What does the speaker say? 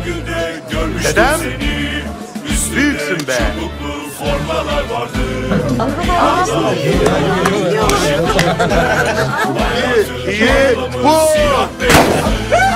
günde görmüştüm Dedem, seni. Üstünde büyüksün be. çubuklu formalar vardı. İyi, bu. Siyah beyazdı.